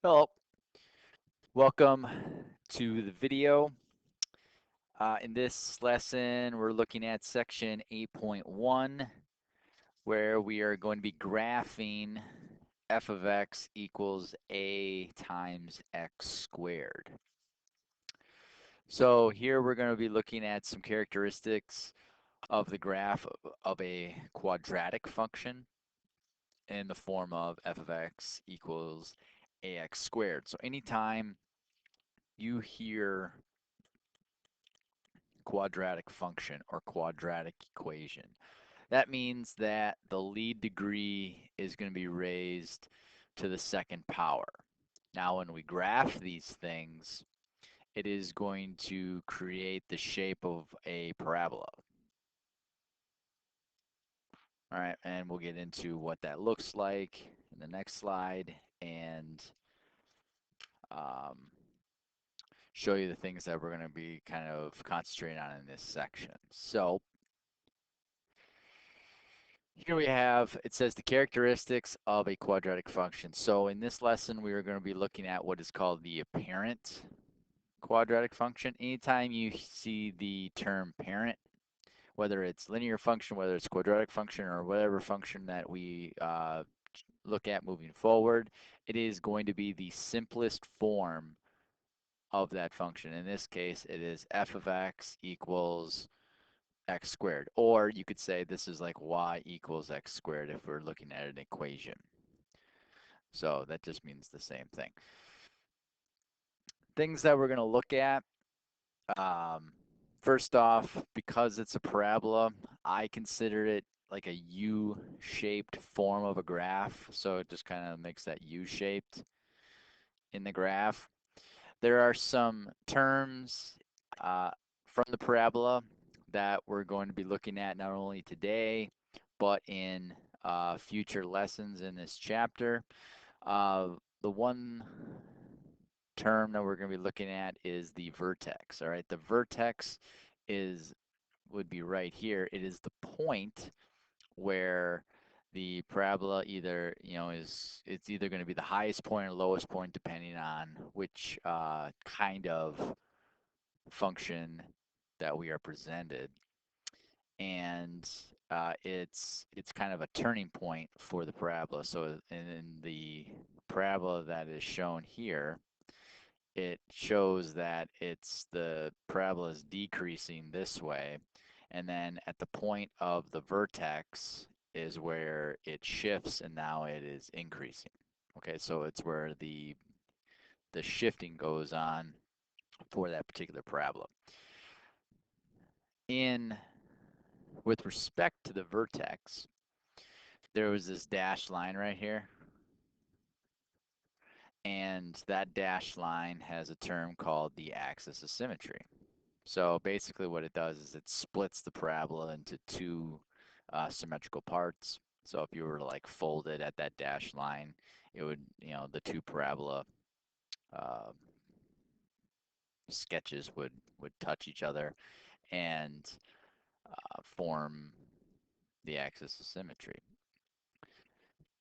Hello, welcome to the video. In this lesson, we're looking at section 8.1, where we are going to be graphing f of x equals a times x squared. So here we're going to be looking at some characteristics of the graph of a quadratic function in the form of f of x equals ax squared. So anytime you hear quadratic function or quadratic equation. That means that the lead degree is going to be raised to the second power. Now, when we graph these things, it is going to create the shape of a parabola. All right, and we'll get into what that looks like in the next slide and um, show you the things that we're going to be kind of concentrating on in this section. So here we have, it says the characteristics of a quadratic function. So in this lesson, we are going to be looking at what is called the apparent quadratic function. Anytime you see the term parent, whether it's linear function, whether it's quadratic function, or whatever function that we look at moving forward, it is going to be the simplest form of that function. In this case, it is f of x equals x squared. Or you could say this is like y equals x squared if we're looking at an equation. So that just means the same thing. Things that we're going to look at. Um, First off, because it's a parabola, I consider it like a U-shaped form of a graph. So it just kind of makes that U-shaped in the graph. There are some terms uh, from the parabola that we're going to be looking at not only today, but in future lessons in this chapter. The one term that we're going to be looking at is the vertex. All right, the vertex is would be right here. It is the point where the parabola either it's either going to be the highest point or lowest point depending on which kind of function that we are presented, and it's kind of a turning point for the parabola. So in the parabola that is shown here, it shows that the parabola is decreasing this way, and then at the point of the vertex is where it shifts and now it is increasing. Okay, so it's where the shifting goes on for that particular parabola. In With respect to the vertex, there was this dashed line right here, and that dashed line has a term called the axis of symmetry. So basically what it does is it splits the parabola into two symmetrical parts. So if you were to like fold it at that dashed line, it would, the two parabola uh, sketches would touch each other and form the axis of symmetry.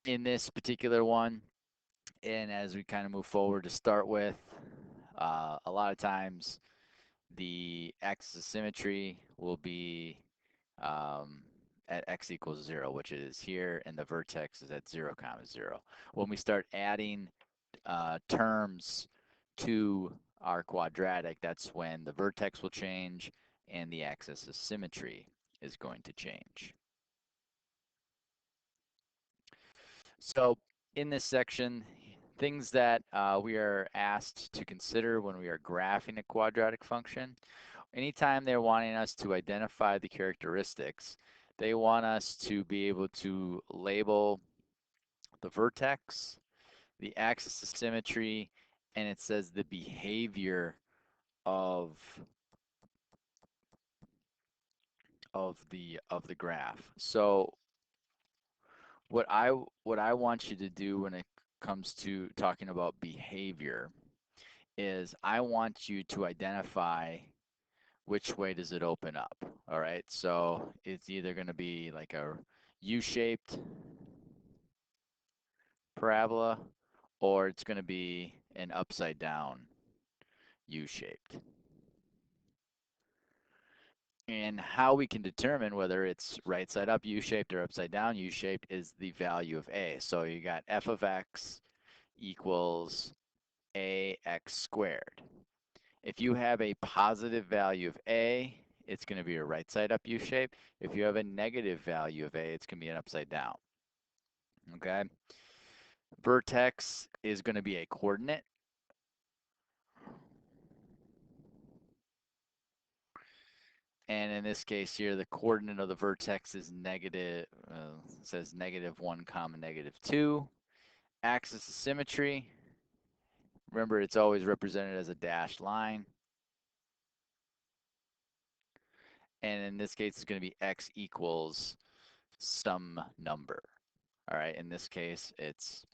In this particular one, and as we kind of move forward to start with, a lot of times the axis of symmetry will be um, at x equals 0, which it is here, and the vertex is at 0, comma 0. When we start adding terms to our quadratic, that's when the vertex will change and the axis of symmetry is going to change. So in this section, things that we are asked to consider when we are graphing a quadratic function. Anytime they're wanting us to identify the characteristics, they want us to be able to label the vertex, the axis of symmetry, and it says the behavior of the graph. So what I want you to do when it comes to talking about behavior is I want you to identify which way does it open up. All right, so it's either going to be like a U-shaped parabola, or it's going to be an upside down U-shaped. And how we can determine whether it's right side up U-shaped or upside down U-shaped is the value of A. So you got f of x equals ax squared. If you have a positive value of A, it's going to be a right side up U-shape. If you have a negative value of A, it's going to be an upside down. Okay? Vertex is going to be a coordinate. And in this case here, the coordinate of the vertex is negative, says -1, -2. Axis of symmetry, remember it's always represented as a dashed line. And in this case, it's going to be x equals some number. All right, in this case, it's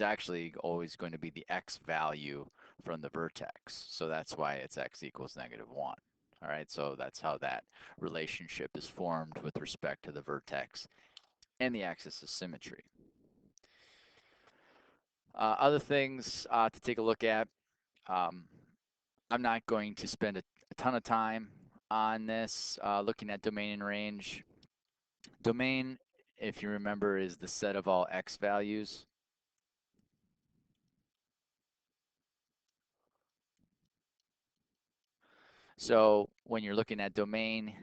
actually always going to be the x value from the vertex. So that's why it's x equals -1. All right, so that's how that relationship is formed with respect to the vertex and the axis of symmetry. Other things to take a look at. I'm not going to spend a ton of time on this, looking at domain and range. Domain, if you remember, is the set of all x values. So when you're looking at domain,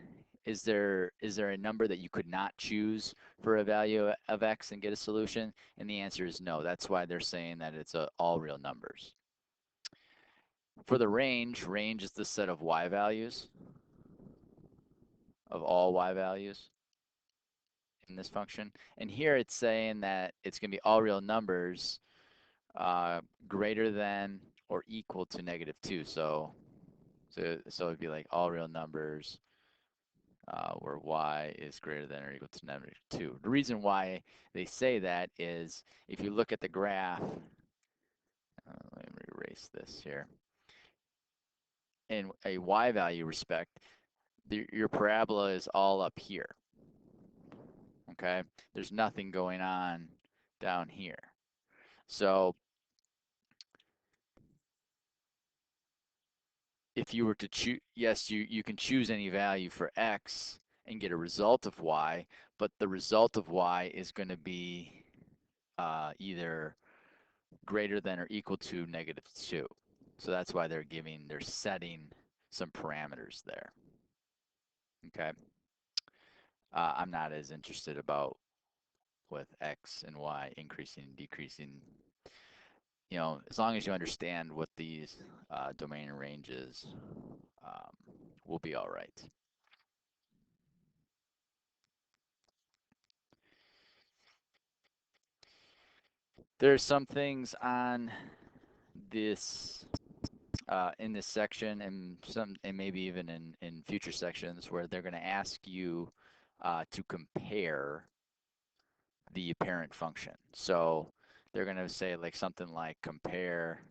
is there a number that you could not choose for a value of x and get a solution? And the answer is no. That's why they're saying that it's all real numbers. For the range is the set of y values, of all y values in this function. And here it's saying that it's going to be all real numbers greater than or equal to -2. So it'd be like all real numbers where y is greater than or equal to -2. The reason why they say that is if you look at the graph, let me erase this here. In a y value respect, your parabola is all up here. Okay, there's nothing going on down here. So if you were to choose, yes, you can choose any value for x and get a result of y, but the result of y is going to be either greater than or equal to -2. So that's why they're setting some parameters there. Okay. I'm not as interested about with x and y increasing and decreasing. You know, as long as you understand what these domain and ranges, we'll be all right. There's some things on this in this section and maybe even in future sections where they're going to ask you to compare the parent function. So they're going to say like something like compare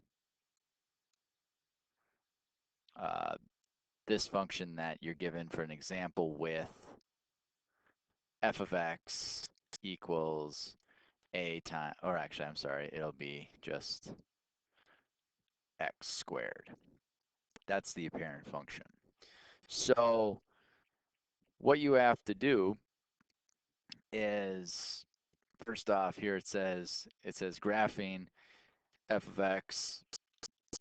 this function that you're given for an example with f of x equals a time, or actually, I'm sorry, it'll be just x squared. That's the apparent function. So what you have to do is, first off, here it says graphing f of x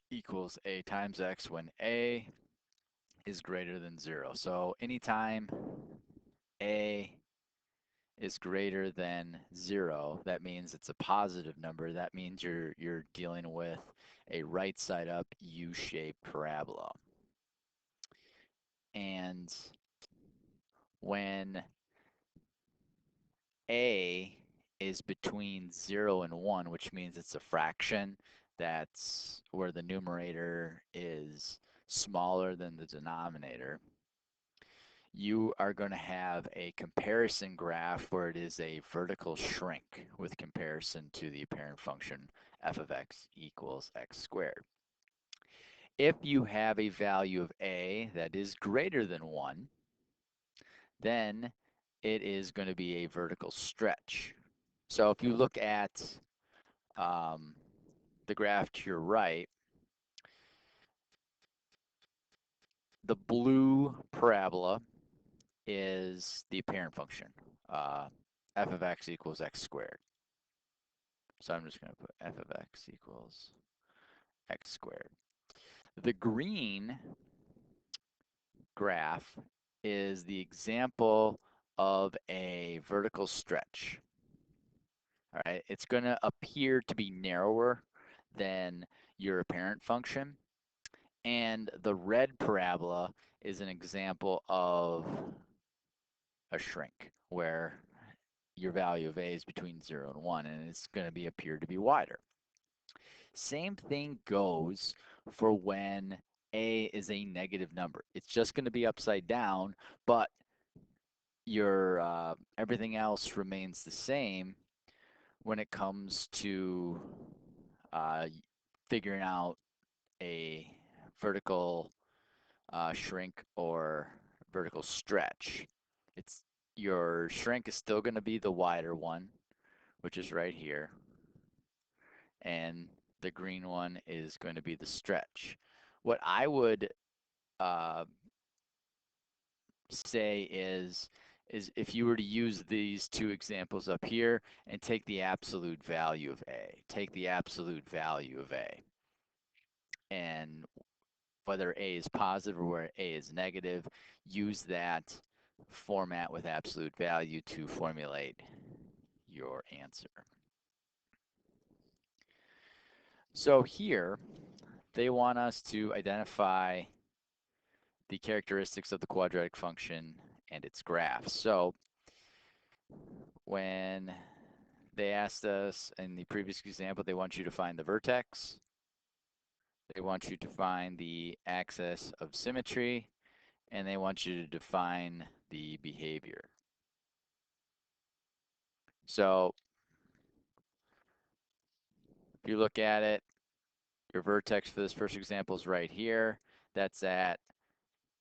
equals a times x when a is greater than 0. So anytime a is greater than 0, that means it's a positive number. That means you're dealing with a right side up U-shaped parabola. And when a is between 0 and 1, which means it's a fraction, that's where the numerator is smaller than the denominator, you are going to have a comparison graph where it is a vertical shrink with comparison to the apparent function f of x equals x squared. If you have a value of a that is greater than 1, then it is going to be a vertical stretch. So if you look at the graph to your right, the blue parabola is the apparent function, f of x equals x squared. So I'm just going to put f of x equals x squared. The green graph is the example of a vertical stretch. All right, it's going to appear to be narrower than your apparent function. And the red parabola is an example of a shrink where your value of a is between 0 and 1, and it's going to be appear to be wider. Same thing goes for when a is a negative number. It's just going to be upside down, but your everything else remains the same when it comes to figuring out a vertical shrink or vertical stretch. It's your shrink is still going to be the wider one, which is right here, and the green one is going to be the stretch. What I would uh, say is if you were to use these two examples up here and take the absolute value of a, take the absolute value of a, and whether a is positive or where a is negative, use that format with absolute value to formulate your answer. So here, they want us to identify the characteristics of the quadratic function and its graph. So when they asked us in the previous example, they want you to find the vertex, they want you to find the axis of symmetry, and they want you to define the behavior. So if you look at it, your vertex for this first example is right here. That's at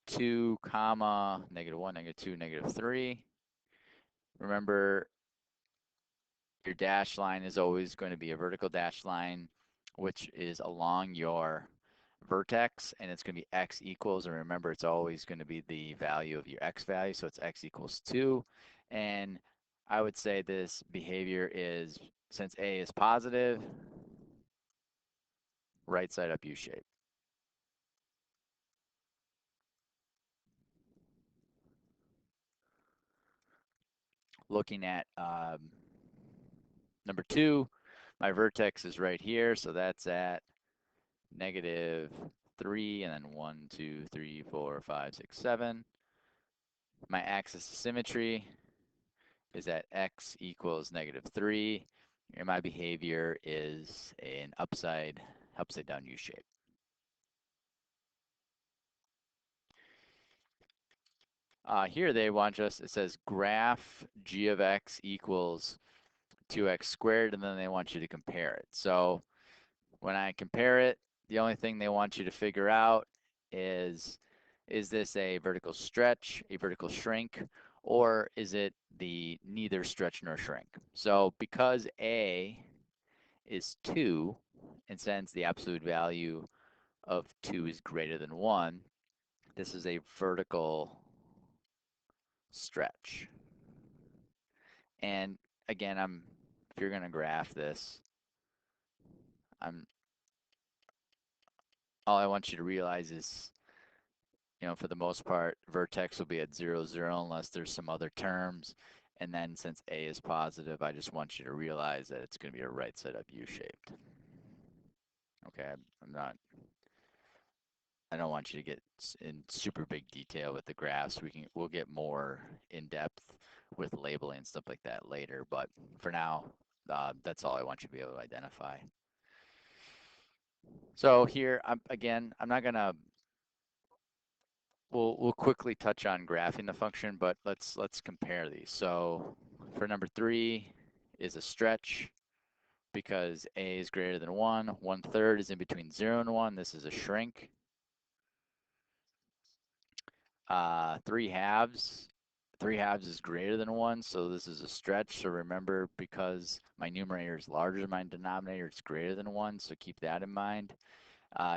2, comma, -1, -2, -3. Remember, your dash line is always going to be a vertical dash line, which is along your vertex, and it's going to be x equals, and remember, it's always going to be the value of your x value, so it's x equals 2. And I would say this behavior is, since a is positive, right side up U-shape. Looking at number 2, my vertex is right here, so that's at -3, and then 1, 2, 3, 4, 5, 6, 7. My axis of symmetry is at x equals -3, and my behavior is an upside down U-shape. Here they want us, it says graph g of x equals 2x squared, and then they want you to compare it. So when I compare it, the only thing they want you to figure out is this a vertical stretch, a vertical shrink, or is it the neither stretch nor shrink? So because a is 2, and since the absolute value of 2 is greater than 1, this is a vertical stretch. And again, if you're going to graph this, all I want you to realize is, for the most part, vertex will be at 0, 0 unless there's some other terms. And then since a is positive, I just want you to realize that it's going to be a right side up U-shaped. Okay, I don't want you to get in super big detail with the graphs. We'll get more in depth with labeling and stuff like that later. But for now, that's all I want you to be able to identify. So here, I'm not gonna. We'll quickly touch on graphing the function, but let's compare these. So for number 3 is a stretch because a is greater than 1. 1/3 is in between 0 and 1. This is a shrink. 3/2 3/2 is greater than 1, so this is a stretch. So remember, because my numerator is larger than my denominator, it's greater than 1, so keep that in mind.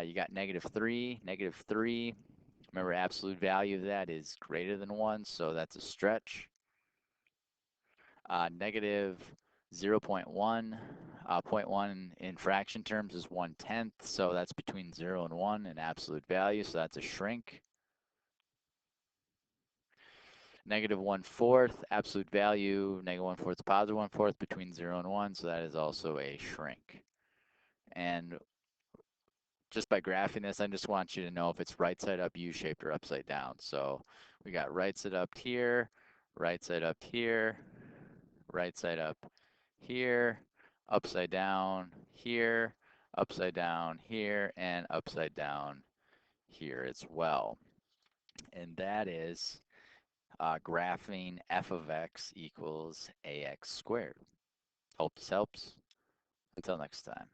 You got -3, -3. Remember, absolute value of that is greater than 1, so that's a stretch. Negative 0.1. 0.1 in fraction terms is 1/10, so that's between 0 and 1 in absolute value, so that's a shrink. -1/4, absolute value, -1/4 is +1/4 between 0 and 1, so that is also a shrink. And just by graphing this, I just want you to know if it's right side up U-shaped or upside down. So we got right side up here, right side up here, right side up here, upside down here, upside down here, and upside down here as well. And that is graphing f of x equals ax squared. Hope this helps. Until next time.